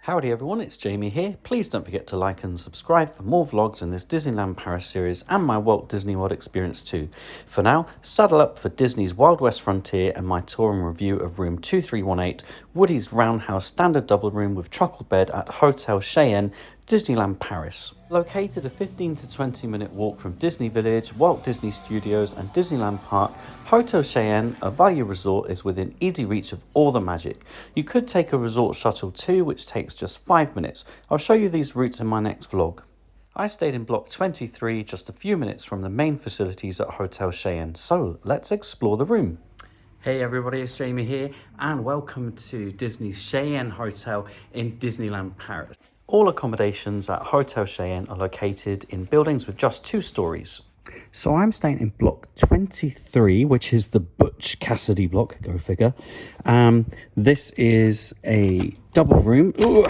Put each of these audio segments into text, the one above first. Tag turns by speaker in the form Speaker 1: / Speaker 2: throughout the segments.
Speaker 1: Howdy everyone, it's Jamie here. Please don't forget to like and subscribe for more vlogs in this Disneyland Paris series and my Walt Disney World experience too. For now, saddle up for Disney's Wild West Frontier and my tour and review of room 2318, Woody's Roundhouse Standard Double Room with Truckle Bed at Hotel Cheyenne, Disneyland Paris. Located a 15 to 20 minute walk from Disney Village, Walt Disney Studios and Disneyland Park, Hotel Cheyenne, a value resort, is within easy reach of all the magic. You could take a resort shuttle too, which takes just 5 minutes. I'll show you these routes in my next vlog. I stayed in block 23, just a few minutes from the main facilities at Hotel Cheyenne, so let's explore the room. Hey everybody, it's Jamie here and welcome to Disney's Cheyenne Hotel in Disneyland Paris. All accommodations at Hotel Cheyenne are located in buildings with just 2 stories. So I'm staying in block 23, which is the Butch Cassidy block, go figure. This is a double room. Ooh.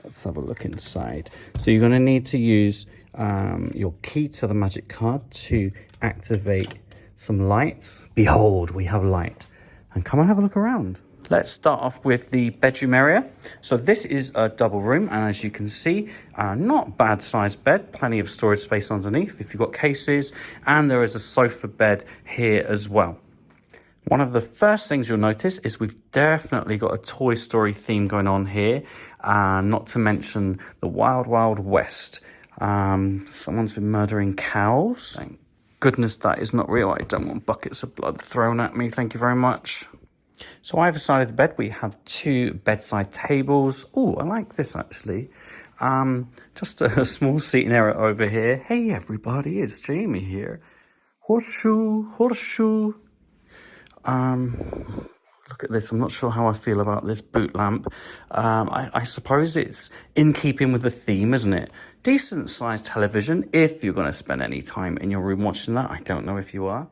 Speaker 1: Let's have a look inside. So you're going to need to use your key to the magic card to activate some lights. Behold, we have light. And come and have a look around. Let's start off with the bedroom area. So this is a double room, and as you can see, not bad sized bed, plenty of storage space underneath if you've got cases, and there is a sofa bed here as well. One of the first things you'll notice is we've definitely got a Toy Story theme going on here, not to mention the Wild Wild West. Someone's been murdering cows. Thank goodness that is not real. I don't want buckets of blood thrown at me, thank you very much. So either side of the bed, we have 2 bedside tables. Oh, I like this actually. Just a small seating area over here. Hey everybody, it's Jamie here. Horseshoe, horseshoe. Look at this. I'm not sure how I feel about this boot lamp. I suppose it's in keeping with the theme, isn't it? Decent sized television if you're going to spend any time in your room watching that. I don't know if you are.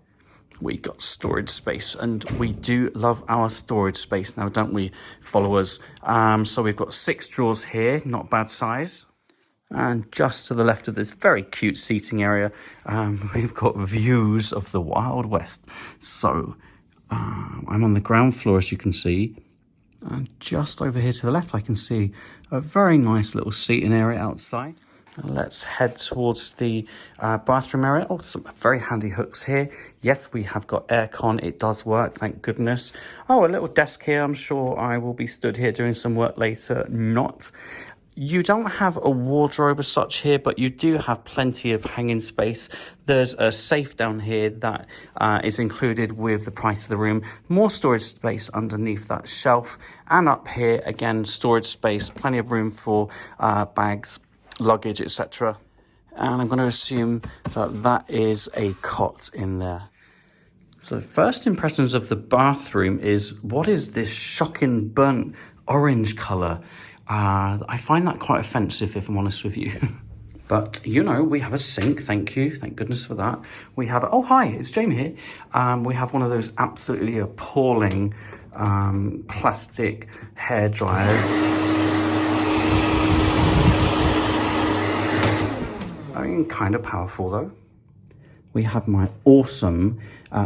Speaker 1: We got storage space, and we do love our storage space now, don't we, followers? So we've got 6 drawers here, not bad size. And just to the left of this very cute seating area, we've got views of the Wild West. So I'm on the ground floor, as you can see. And just over here to the left, I can see a very nice little seating area outside. Let's head towards the bathroom area. Oh, some very handy hooks here. Yes, we have got aircon. It does work, thank goodness. Oh, a little desk here. I'm sure I will be stood here doing some work later. Not. You don't have a wardrobe as such here, but you do have plenty of hanging space. There's a safe down here that is included with the price of the room. More storage space underneath that shelf. And up here, again, storage space. Plenty of room for bags, luggage, etc. And I'm going to assume that that is a cot in there. So the first impressions of the bathroom is, what is this shocking burnt orange colour? I find that quite offensive, if I'm honest with you. But, you know, we have a sink, thank you, thank goodness for that. We have, oh hi, it's Jamie here. We have one of those absolutely appalling plastic hair dryers. Kind of powerful though. We have my awesome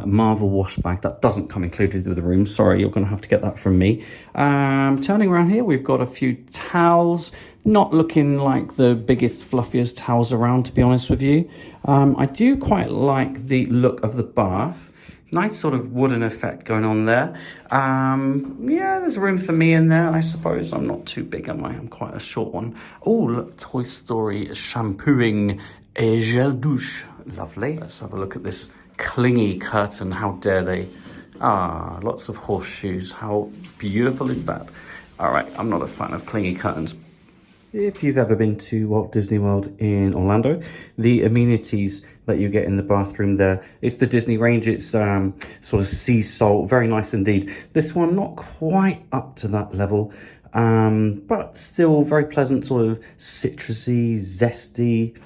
Speaker 1: Marvel wash bag that doesn't come included with the room. Sorry, you're going to have to get that from me. Turning around here, we've got a few towels. Not looking like the biggest, fluffiest towels around, to be honest with you. I do quite like the look of the bath. Nice sort of wooden effect going on there. Yeah, there's room for me in there, I suppose. I'm not too big, am I? I'm quite a short one. Oh, look, Toy Story shampooing et gel douche. Lovely. Let's have a look at this clingy curtain. How dare they? Ah, lots of horseshoes. How beautiful is that? All right, I'm not a fan of clingy curtains. If you've ever been to Walt Disney World in Orlando, the amenities that you get in the bathroom there, it's the Disney range. It's sort of sea salt, very nice indeed. This one not quite up to that level, but still very pleasant, sort of citrusy, zesty,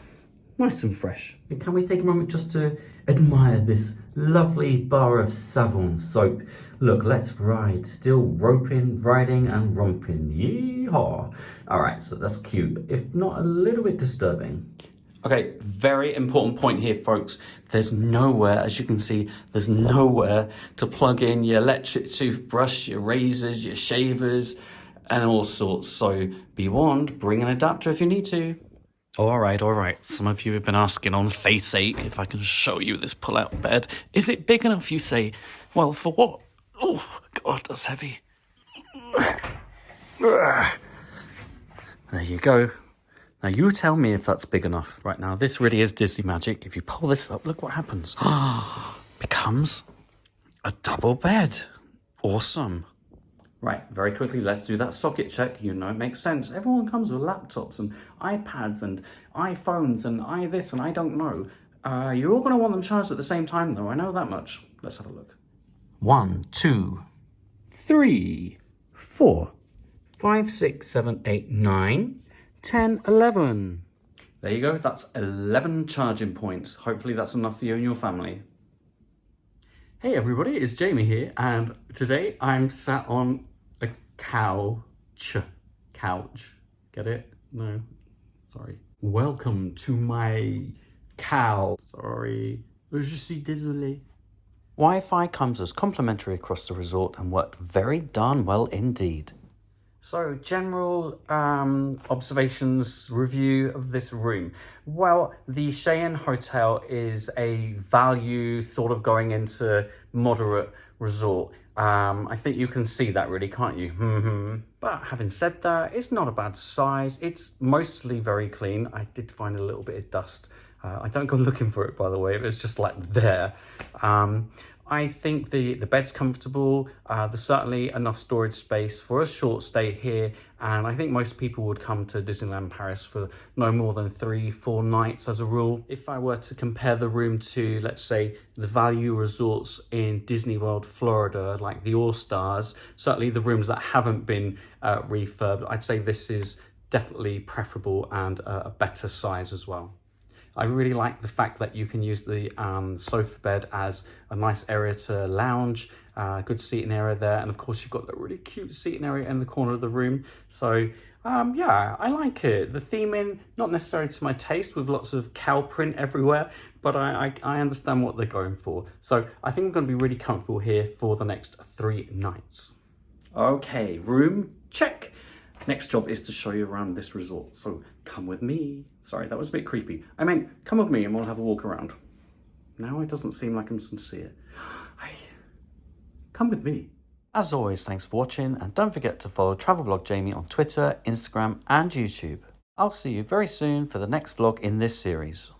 Speaker 1: nice and fresh. And can we take a moment just to admire this lovely bar of Savon soap? Look, let's ride. Still roping, riding and romping. Yeehaw. All right, so that's cute, if not a little bit disturbing. Okay, very important point here, folks. There's nowhere, as you can see, there's nowhere to plug in your electric toothbrush, your razors, your shavers. and all sorts. So be warned, bring an adapter if you need to. All right. Some of you have been asking on faith's sake if I can show you this pull-out bed. Is it big enough, you say? Well, for what? Oh, God, that's heavy. There you go. Now you tell me if that's big enough. Right now, this really is Disney magic. If you pull this up, look what happens. Becomes a double bed. Awesome. Right, very quickly, let's do that socket check. You know, it makes sense. Everyone comes with laptops and iPads and iPhones and this and I don't know. You're all going to want them charged at the same time, though. I know that much. Let's have a look. 1, 2, 3, 4, 5, 6, 7, 8, 9, 10, 11. There you go. That's 11 charging points. Hopefully that's enough for you and your family. Hey everybody, it's Jamie here, and today I'm sat on a couch. Get it? No, sorry. Welcome to my cow. Sorry. Je suis désolé. Wi-Fi comes as complimentary across the resort and worked very darn well indeed. So, general observations, review of this room. Well, the Cheyenne Hotel is a value sort of going into moderate resort. I think you can see that really, can't you? But having said that, it's not a bad size. It's mostly very clean. I did find a little bit of dust. I don't go looking for it, by the way. It was just like there. I think the bed's comfortable. There's certainly enough storage space for a short stay here. And I think most people would come to Disneyland Paris for no more than 3-4 nights as a rule. If I were to compare the room to, let's say, the value resorts in Disney World, Florida, like the All-Stars, certainly the rooms that haven't been refurbed, I'd say this is definitely preferable and a better size as well. I really like the fact that you can use the sofa bed as a nice area to lounge, good seating area there. And of course, you've got that really cute seating area in the corner of the room. So yeah, I like it. The theming, not necessarily to my taste with lots of cow print everywhere, but I understand what they're going for. So I think I'm going to be really comfortable here for the next 3 nights. Okay, room check. Next job is to show you around this resort, so come with me. Sorry, that was a bit creepy. I meant, come with me and we'll have a walk around. Now it doesn't seem like I'm sincere. Hey, come with me. As always, thanks for watching, and don't forget to follow Travel Blog Jamie on Twitter, Instagram and YouTube. I'll see you very soon for the next vlog in this series.